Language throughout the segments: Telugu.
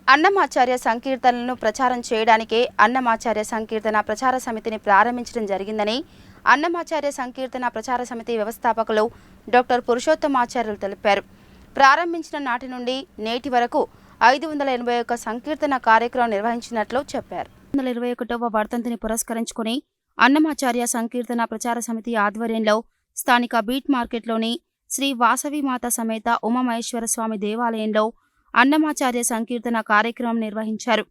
అన్నమాచార్య సంకీర్తనలను ప్రచారం చేయడానికే అన్నమాచార్య సంకీర్తన ప్రచార సమితిని ప్రారంభించడం జరిగిందని అన్నమాచార్య సంకీర్తన ప్రచార సమితి వ్యవస్థాపకులు డాక్టర్ పురుషోత్తమాచార్యులు తెలిపారు. ప్రారంభించిన నాటి నుండి నేటి వరకు 581 సంకీర్తన కార్యక్రమం నిర్వహించినట్లు చెప్పారు. 521వ వర్ధంతిని పురస్కరించుకుని అన్నమాచార్య సంకీర్తన ప్రచార సమితి ఆధ్వర్యంలో స్థానిక బీట్ మార్కెట్లోని శ్రీ వాసవిమాత సమేత ఉమామహేశ్వర స్వామి దేవాలయంలో అన్నమాచార్య సంకీర్తన కార్యక్రమం నిర్వహించారు.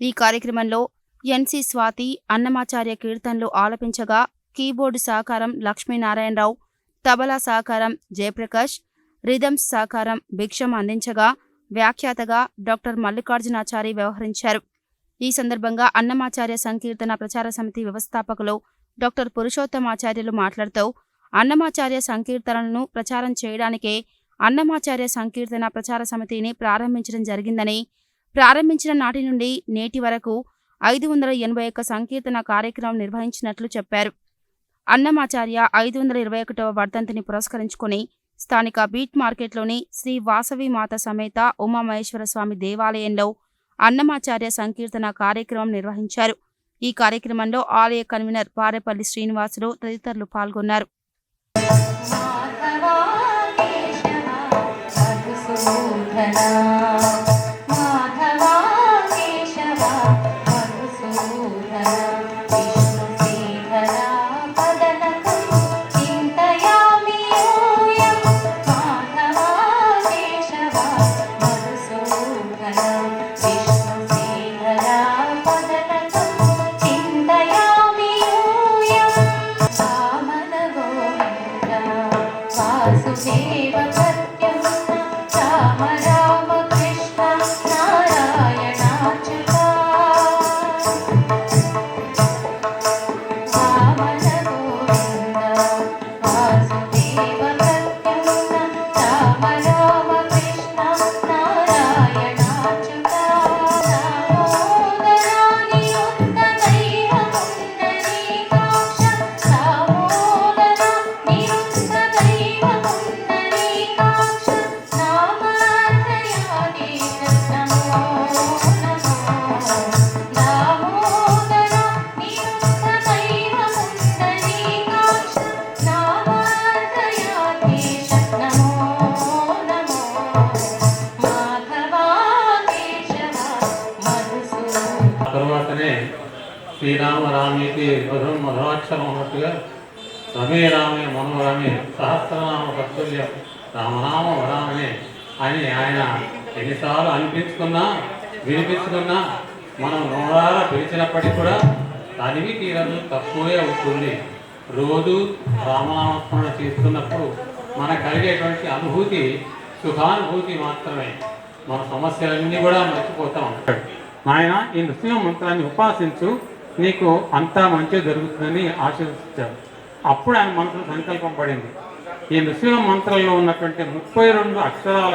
ఈ కార్యక్రమంలో ఎన్సి స్వాతి అన్నమాచార్య కీర్తనలు ఆలపించగా కీబోర్డు సహకారం లక్ష్మీనారాయణరావు, తబలా సహకారం జయప్రకాష్, రిథమ్స్ సహకారం భిక్షం అందించగా వ్యాఖ్యాతగా డాక్టర్ మల్లికార్జునాచారి వ్యవహరించారు. ఈ సందర్భంగా అన్నమాచార్య సంకీర్తన ప్రచార సమితి వ్యవస్థాపకులు డాక్టర్ పురుషోత్తమాచార్యులు మాట్లాడుతూ అన్నమాచార్య సంకీర్తనలను ప్రచారం చేయడానికే అన్నమాచార్య సంకీర్తన ప్రచార సమితిని ప్రారంభించడం జరిగిందని, ప్రారంభించిన నాటి నుండి నేటి వరకు 581 సంకీర్తన కార్యక్రమం నిర్వహించినట్లు చెప్పారు. అన్నమాచార్య 521వ వర్ధంతిని పురస్కరించుకుని స్థానిక బీట్ మార్కెట్లోని శ్రీ వాసవిమాత సమేత ఉమామహేశ్వర స్వామి దేవాలయంలో అన్నమాచార్య సంకీర్తన కార్యక్రమం నిర్వహించారు. ఈ కార్యక్రమంలో ఆలయ కన్వీనర్ పారేపల్లి శ్రీనివాసులు తదితరులు పాల్గొన్నారు. తరువాతనే శ్రీరామ రామేతి మధురం మధురాక్షరం అన్నట్టుగా రమే రామే మనోరమే సహస్రనామ తత్తుల్యం రామనామ వరామనే అని ఆయన ఎన్నిసార్లు అనిపించుకున్నా వినిపించుకున్నా మనం నోడారా పిలిచినప్పటికీ కూడా తనివి తీరదు, తక్కువే అవుతుంది. రోజు రామనామస్మరణ చేస్తున్నప్పుడు మనకు కలిగేటువంటి అనుభూతి సుఖానుభూతి మాత్రమే. మన సమస్యలన్నీ కూడా మర్చిపోతాం. ఆయన ఈ నృసింహ మంత్రాన్ని ఉపాసించు, నీకు అంతా మంచి జరుగుతుందని ఆశీర్వదించారు. అప్పుడు ఆయన మనసులో సంకల్పం పడింది. ఈ నృసింహ మంత్రంలో ఉన్నటువంటి 32 అక్షరాల